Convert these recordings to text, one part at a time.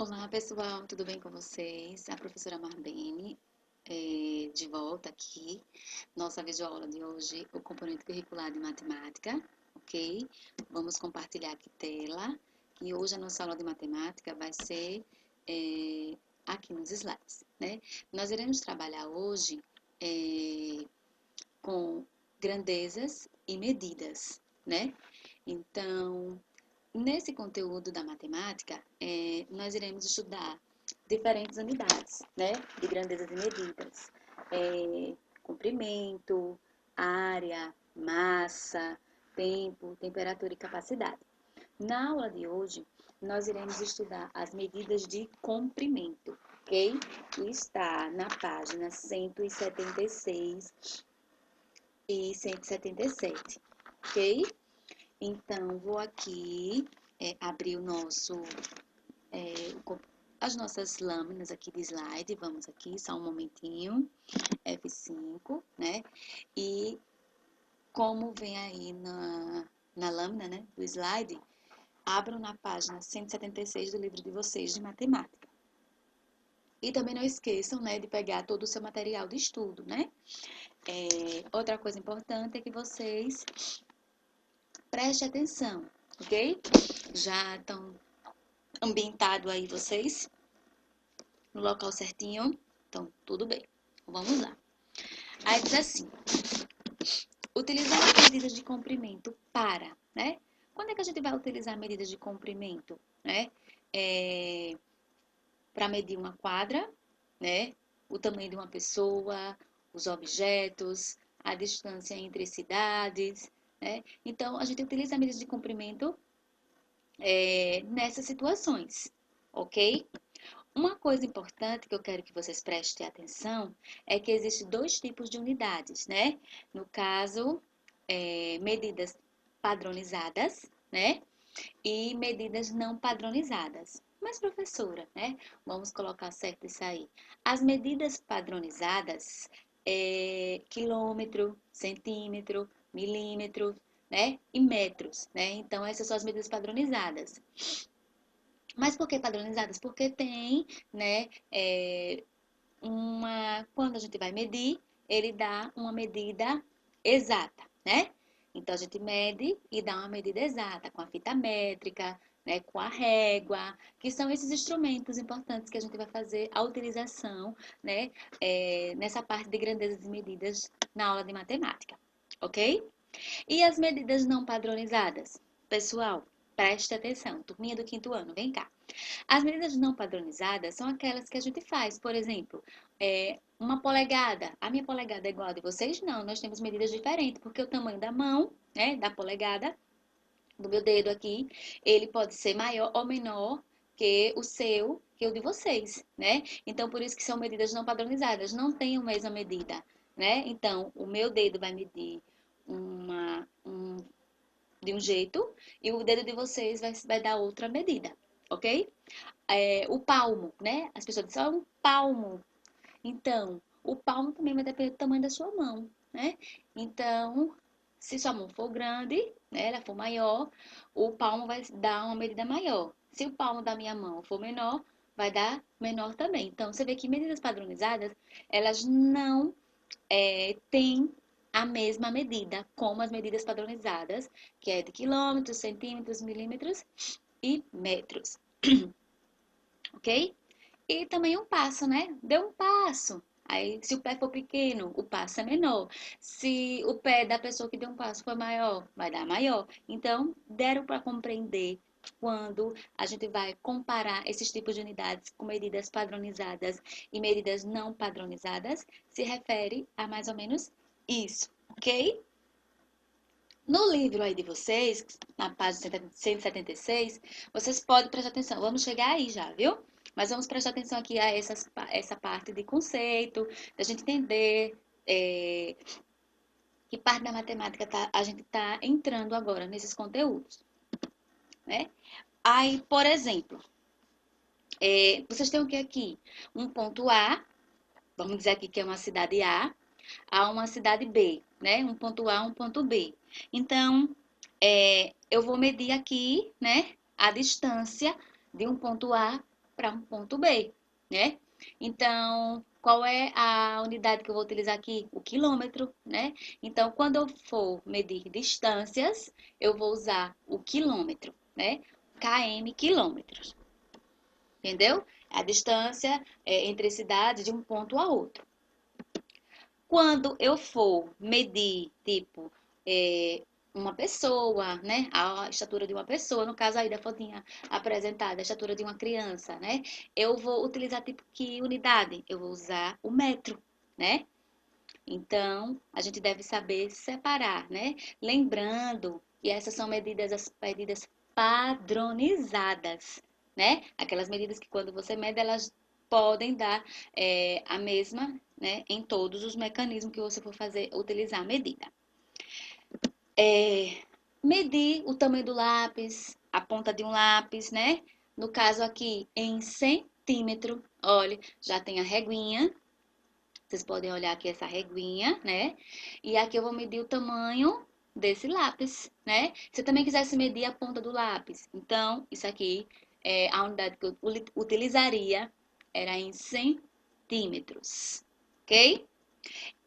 Olá, pessoal, tudo bem com vocês? A professora Marbene, de volta aqui. Nossa videoaula de hoje, o componente curricular de matemática, ok? Vamos compartilhar aqui tela, e hoje a nossa aula de matemática vai ser aqui nos slides, né? Nós iremos trabalhar hoje com grandezas e medidas, né? Então, nesse conteúdo da matemática, nós iremos estudar diferentes unidades, né, de grandezas e medidas. Comprimento, área, massa, tempo, temperatura e capacidade. Na aula de hoje, nós iremos estudar as medidas de comprimento, ok? Que está na página 176 e 177, ok? Então, vou aqui abrir as nossas lâminas aqui de slide. Vamos aqui, só um momentinho. F5, né? E como vem aí na lâmina, né, do slide, abram na página 176 do livro de vocês de matemática. E também não esqueçam, né, de pegar todo o seu material de estudo, né? Outra coisa importante é que vocês prestem atenção, ok? Já estão ambientados aí vocês no local certinho? Então, tudo bem. Vamos lá. Aí diz assim: utilizar as medidas de comprimento para, né? Quando é que a gente vai utilizar medidas de comprimento, né? Para medir uma quadra, né? O tamanho de uma pessoa, os objetos, a distância entre cidades, né? Então, a gente utiliza medidas de comprimento nessas situações, ok? Uma coisa importante que eu quero que vocês prestem atenção é que existem dois tipos de unidades, né? No caso, medidas padronizadas, né? E medidas não padronizadas. Mas, professora, né? Vamos colocar certo isso aí. As medidas padronizadas quilômetro, centímetro, milímetro, né? E metros, né? Então, essas são as medidas padronizadas. Mas por que padronizadas? Porque tem, né, quando a gente vai medir, ele dá uma medida exata, né? Então, a gente mede e dá uma medida exata com a fita métrica, né, com a régua, que são esses instrumentos importantes que a gente vai fazer a utilização, né, nessa parte de grandezas e medidas na aula de matemática, ok? E as medidas não padronizadas? Pessoal, preste atenção, turminha do quinto ano, vem cá. As medidas não padronizadas são aquelas que a gente faz, por exemplo, uma polegada. A minha polegada é igual a de vocês? Não, nós temos medidas diferentes, porque o tamanho da mão, né, da polegada, do meu dedo aqui, ele pode ser maior ou menor que o seu, que o de vocês, né? Então, por isso que são medidas não padronizadas, não tem a mesma medida, né? Então, o meu dedo vai medir de um jeito e o dedo de vocês vai dar outra medida, ok? O palmo, né? As pessoas dizem, um palmo. Então, o palmo também vai depender do tamanho da sua mão, né? Então, se sua mão for grande, né, ela for maior, o palmo vai dar uma medida maior. Se o palmo da minha mão for menor, vai dar menor também. Então, você vê que medidas padronizadas, elas não têm a mesma medida como as medidas padronizadas, que é de quilômetros, centímetros, milímetros e metros, ok? E também um passo, né? Deu um passo. Aí, se o pé for pequeno, o passo é menor. Se o pé da pessoa que deu um passo for maior, vai dar maior. Então, deram para compreender quando a gente vai comparar esses tipos de unidades com medidas padronizadas e medidas não padronizadas, se refere a mais ou menos isso, ok? No livro aí de vocês, na página 176, vocês podem prestar atenção. Vamos chegar aí já, viu? Mas vamos prestar atenção aqui a essa parte de conceito, da gente entender que parte da matemática a gente está entrando agora nesses conteúdos, né? Aí, por exemplo, vocês têm o que aqui? Um ponto A, vamos dizer aqui que é uma cidade a uma cidade B, né? Um ponto A, um ponto B. Então, eu vou medir aqui, né, a distância de um ponto A para um ponto B, né? Então, qual é a unidade que eu vou utilizar aqui? O quilômetro, né? Então, quando eu for medir distâncias, eu vou usar o quilômetro, né? km, quilômetros. Entendeu? A distância entre cidades de um ponto a outro. Quando eu for medir, tipo, uma pessoa, né? A estatura de uma pessoa, no caso aí da fotinha apresentada, a estatura de uma criança, né? Eu vou utilizar tipo que unidade? Eu vou usar o metro, né? Então, a gente deve saber separar, né? Lembrando que essas são as medidas padronizadas, né? Aquelas medidas que quando você mede, elas podem dar a mesma, né? Em todos os mecanismos que você for fazer, utilizar a medida. Medir o tamanho do lápis, a ponta de um lápis, né? No caso aqui, em centímetro, olha, já tem a reguinha. Vocês podem olhar aqui essa reguinha, né? E aqui eu vou medir o tamanho desse lápis, né? Se eu também quisesse medir a ponta do lápis, então, isso aqui é a unidade que eu utilizaria, era em centímetros, ok?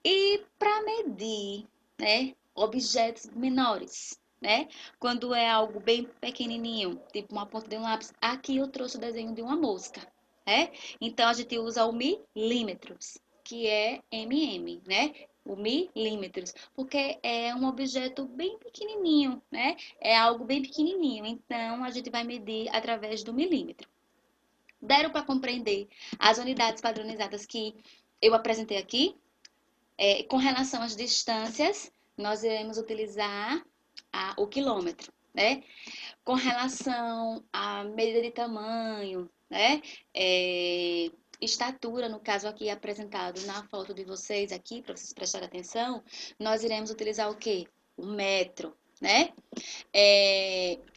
E para medir, né, objetos menores, né? Quando é algo bem pequenininho, tipo uma ponta de um lápis, aqui eu trouxe o desenho de uma mosca, né? Então a gente usa o milímetros, que é mm, né? O milímetros, porque é um objeto bem pequenininho, né? É algo bem pequenininho, então a gente vai medir através do milímetro. Deram para compreender as unidades padronizadas que eu apresentei aqui? Com relação às distâncias, nós iremos utilizar o quilômetro, né? Com relação à medida de tamanho, né? Estatura, no caso aqui apresentado na foto de vocês aqui, para vocês prestarem atenção, nós iremos utilizar o quê? O metro, né?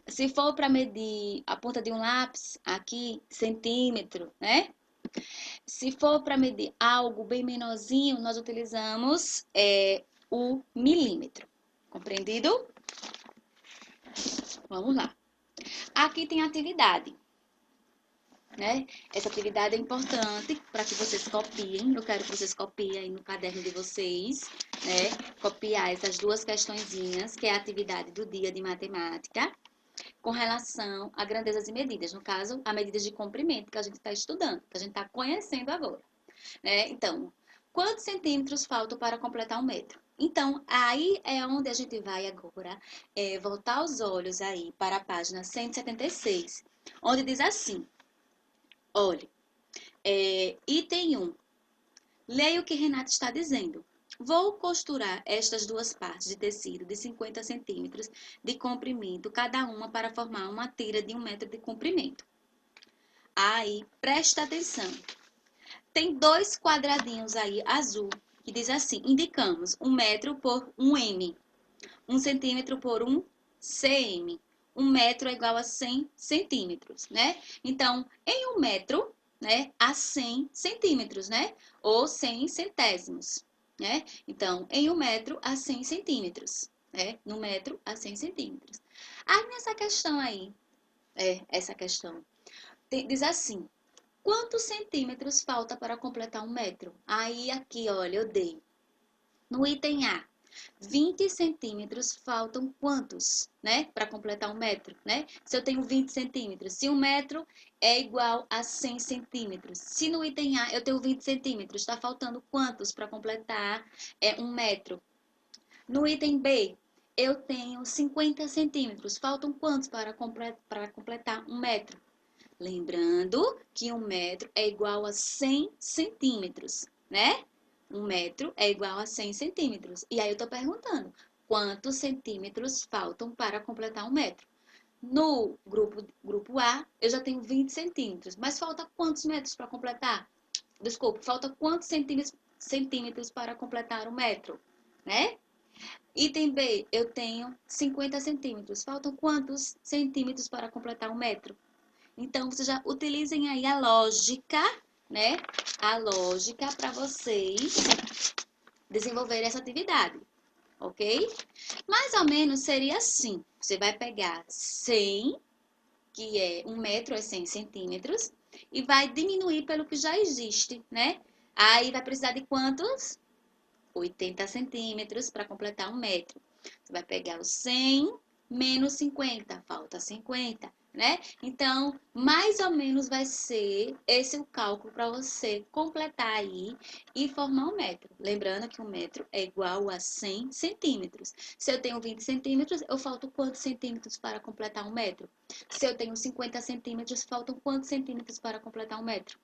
Se for para medir a ponta de um lápis, aqui, centímetro, né? Se for para medir algo bem menorzinho, nós utilizamos o milímetro. Compreendido? Vamos lá. Aqui tem atividade, né? Essa atividade é importante para que vocês copiem. Eu quero que vocês copiem aí no caderno de vocês, né? Copiar essas duas questõezinhas, que é a atividade do dia de matemática, com relação a grandezas e medidas. No caso, a medidas de comprimento que a gente está estudando, que a gente está conhecendo agora. Né? Então, quantos centímetros faltam para completar um metro? Então, aí é onde a gente vai agora voltar os olhos aí para a página 176, onde diz assim, olhe, item 1, leia o que Renata está dizendo. Vou costurar estas duas partes de tecido de 50 centímetros de comprimento, cada uma para formar uma tira de 1 metro de comprimento. Aí, presta atenção. Tem dois quadradinhos aí azul que diz assim, indicamos 1 metro por 1 m, 1 centímetro por 1 cm. 1 metro é igual a 100 centímetros, né? Então, em 1 metro, né, a 100 centímetros, né? Ou 100 centésimos, né? Então, em 1 metro a 100 centímetros, né? No metro a 100 centímetros. Aí, nessa questão aí, essa questão, diz assim, quantos centímetros falta para completar 1 metro? Aí, aqui, olha, eu dei. No item A, 20 centímetros faltam quantos, né? Para completar 1 metro, né? Se eu tenho 20 centímetros, se 1 metro é igual a 100 centímetros. Se no item A eu tenho 20 centímetros, está faltando quantos para completar 1 metro? No item B, eu tenho 50 centímetros. Faltam quantos para completar 1 metro? Lembrando que 1 metro é igual a 100 centímetros, né? 1 metro é igual a 100 centímetros. E aí eu tô perguntando, quantos centímetros faltam para completar 1 metro? No grupo A, eu já tenho 20 centímetros, mas falta quantos metros para completar? Desculpa, falta quantos centímetros para completar 1 metro, né? Item B, eu tenho 50 centímetros. Faltam quantos centímetros para completar 1 metro? Então, vocês já utilizem aí a lógica, né? A lógica para vocês desenvolverem essa atividade, ok? Mais ou menos seria assim. Você vai pegar 100, que é 1 metro é 100 centímetros, e vai diminuir pelo que já existe, né? Aí vai precisar de quantos? 80 centímetros para completar 1 metro. Você vai pegar o 100 menos 50, falta 50, né? Então, mais ou menos vai ser esse o cálculo para você completar aí e formar 1 metro. Lembrando que 1 metro é igual a 100 centímetros. Se eu tenho 20 centímetros, eu falto quantos centímetros para completar 1 metro? Se eu tenho 50 centímetros, faltam quantos centímetros para completar 1 metro?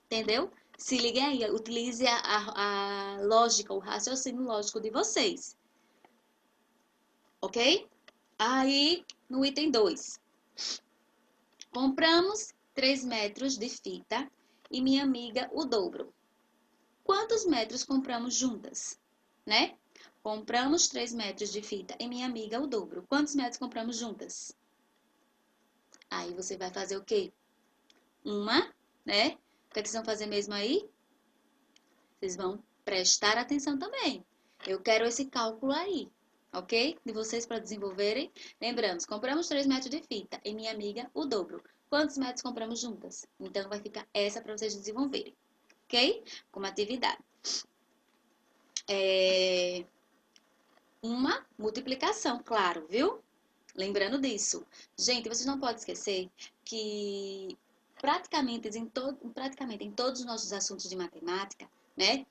Entendeu? Se liguem aí, utilize a lógica, o raciocínio lógico de vocês. Ok? Aí, no item 2. Compramos 3 metros de fita e minha amiga o dobro. Quantos metros compramos juntas? Né? Compramos 3 metros de fita e minha amiga o dobro. Quantos metros compramos juntas? Aí você vai fazer o quê? Né? O que é que vocês vão fazer mesmo aí? Vocês vão prestar atenção também. Eu quero esse cálculo aí, ok? De vocês para desenvolverem. Lembramos, compramos 3 metros de fita e minha amiga o dobro. Quantos metros compramos juntas? Então, vai ficar essa para vocês desenvolverem, ok? Como atividade. Uma multiplicação, claro, viu? Lembrando disso. Gente, vocês não podem esquecer que praticamente em todos os nossos assuntos de matemática, né,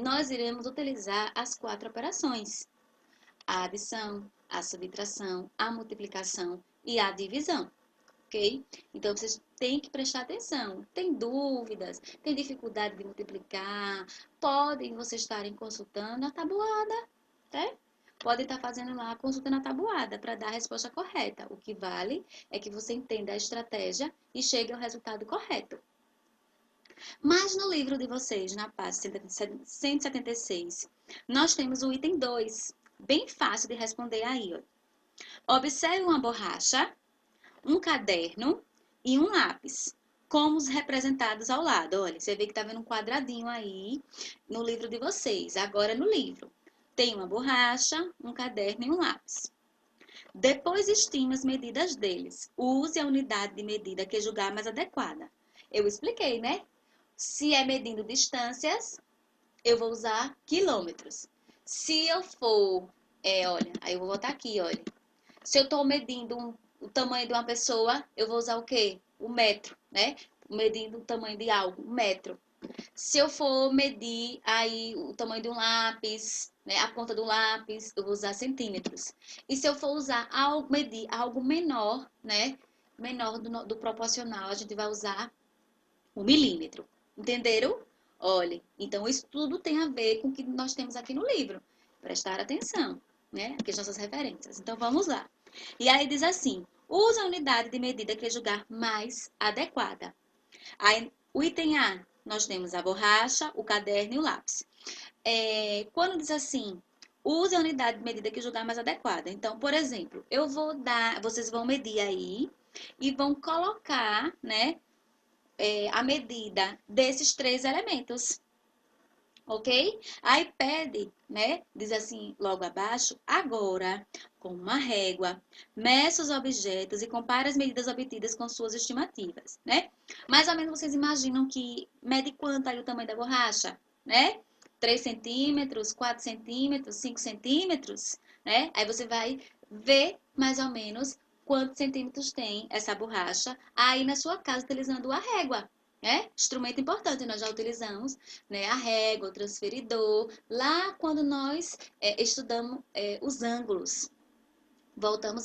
nós iremos utilizar as 4 operações: a adição, a subtração, a multiplicação e a divisão, ok? Então, vocês têm que prestar atenção. Tem dúvidas, tem dificuldade de multiplicar, podem vocês estarem consultando a tabuada, tá? Podem estar fazendo lá, consultando a tabuada para dar a resposta correta. O que vale é que você entenda a estratégia e chegue ao resultado correto. Mas no livro de vocês, na página 176, nós temos o item 2, bem fácil de responder aí. Ó. Observe uma borracha, um caderno e um lápis, como os representados ao lado. Olha, você vê que está vendo um quadradinho aí no livro de vocês. Agora no livro. Tem uma borracha, um caderno e um lápis. Depois estime as medidas deles. Use a unidade de medida que julgar mais adequada. Eu expliquei, né? Se é medindo distâncias, eu vou usar quilômetros. Se eu for, olha, aí eu vou botar aqui, olha. Se eu estou medindo o tamanho de uma pessoa, eu vou usar o quê? O metro, né? Medindo o tamanho de algo, o metro. Se eu for medir aí o tamanho de um lápis, né, a ponta do lápis, eu vou usar centímetros. E se eu for usar medir algo menor, né, menor do proporcional, a gente vai usar o milímetro. Entenderam? Olha, então isso tudo tem a ver com o que nós temos aqui no livro. Prestar atenção, né? Aqui as nossas referências. Então vamos lá. E aí diz assim: usa a unidade de medida que julgar mais adequada. Aí, o item A, nós temos a borracha, o caderno e o lápis. Quando diz assim, use a unidade de medida que julgar mais adequada. Então, por exemplo, eu vou dar, vocês vão medir aí e vão colocar, né, a medida desses 3 elementos. Ok? Aí pede, né? Diz assim, logo abaixo, agora, com uma régua, meça os objetos e compare as medidas obtidas com suas estimativas, né? Mais ou menos vocês imaginam que mede quanto aí o tamanho da borracha, né? 3 centímetros, 4 centímetros, 5 centímetros, né? Aí você vai ver mais ou menos quantos centímetros tem essa borracha aí na sua casa utilizando a régua. Instrumento importante, nós já utilizamos, né, a régua, o transferidor, lá quando nós estudamos os ângulos. Voltamos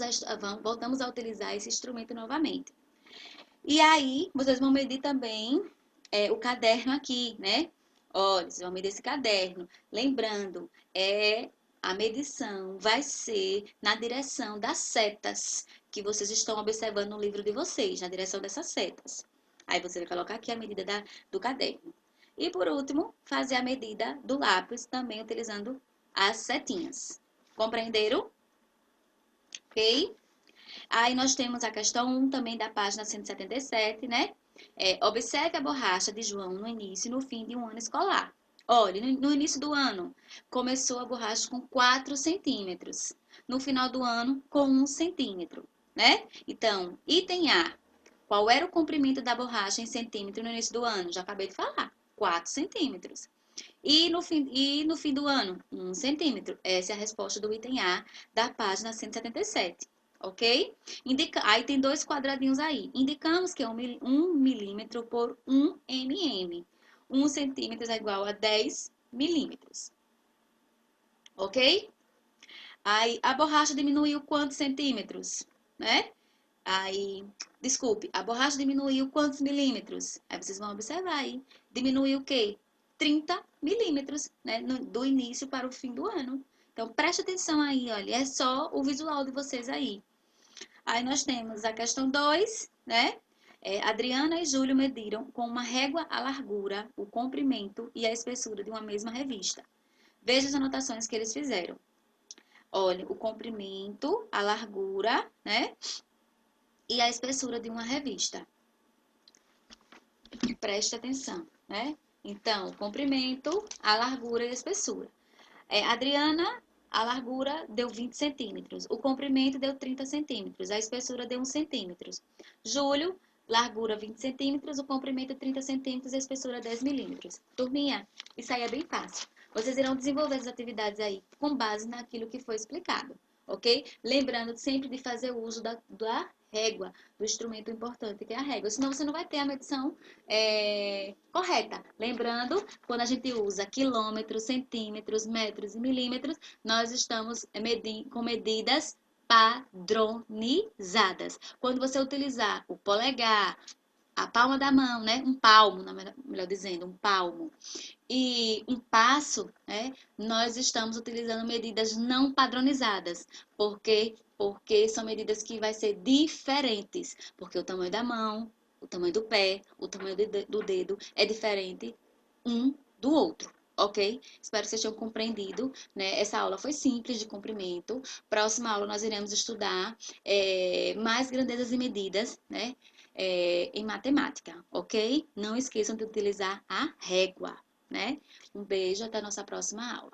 a utilizar esse instrumento novamente. E aí, vocês vão medir também o caderno aqui, né? Olha, vocês vão medir esse caderno. Lembrando, a medição vai ser na direção das setas que vocês estão observando no livro de vocês, na direção dessas setas. Aí você vai colocar aqui a medida do caderno. E por último, fazer a medida do lápis, também utilizando as setinhas. Compreenderam? Ok? Aí nós temos a questão 1 também da página 177, né? Observe a borracha de João no início e no fim de um ano escolar. Olha, no início do ano, começou a borracha com 4 centímetros. No final do ano, com 1 centímetro, né? Então, item A. Qual era o comprimento da borracha em centímetro no início do ano? Já acabei de falar. 4 centímetros. E no fim do ano? 1 centímetro. Essa é a resposta do item A da página 177. Ok? Aí tem dois quadradinhos aí. Indicamos que é 1 milímetro por 1 mm. 1 centímetro é igual a 10 milímetros. Ok? Aí a borracha diminuiu quantos centímetros? Né? Aí, desculpe, a borracha diminuiu quantos milímetros? Aí vocês vão observar aí. Diminuiu o quê? 30 milímetros, né? Do início para o fim do ano. Então, preste atenção aí, olha. É só o visual de vocês aí. Aí nós temos a questão 2, né? Adriana e Júlio mediram com uma régua a largura, o comprimento e a espessura de uma mesma revista. Veja as anotações que eles fizeram. Olha, o comprimento, a largura, né? E a espessura de uma revista. Preste atenção, né? Então, o comprimento, a largura e a espessura. Adriana, a largura deu 20 centímetros. O comprimento deu 30 centímetros. A espessura deu 1 centímetro. Júlio, largura 20 centímetros. O comprimento 30 centímetros. A espessura 10 milímetros. Turminha, isso aí é bem fácil. Vocês irão desenvolver as atividades aí com base naquilo que foi explicado, ok? Lembrando sempre de fazer uso da régua, do instrumento importante que é a régua. Senão você não vai ter a medição correta. Lembrando, quando a gente usa quilômetros, centímetros, metros e milímetros, nós estamos com medidas padronizadas. Quando você utilizar o polegar, a palma da mão, né? Um palmo, melhor dizendo, um palmo. E um passo, né? Nós estamos utilizando medidas não padronizadas. Por quê? Porque são medidas que vai ser diferentes. Porque o tamanho da mão, o tamanho do pé, o tamanho do dedo é diferente um do outro. Ok? Espero que vocês tenham compreendido, né? Essa aula foi simples de comprimento. Próxima aula nós iremos estudar mais grandezas e medidas, né? Em matemática, ok? Não esqueçam de utilizar a régua, né? Um beijo, até a nossa próxima aula.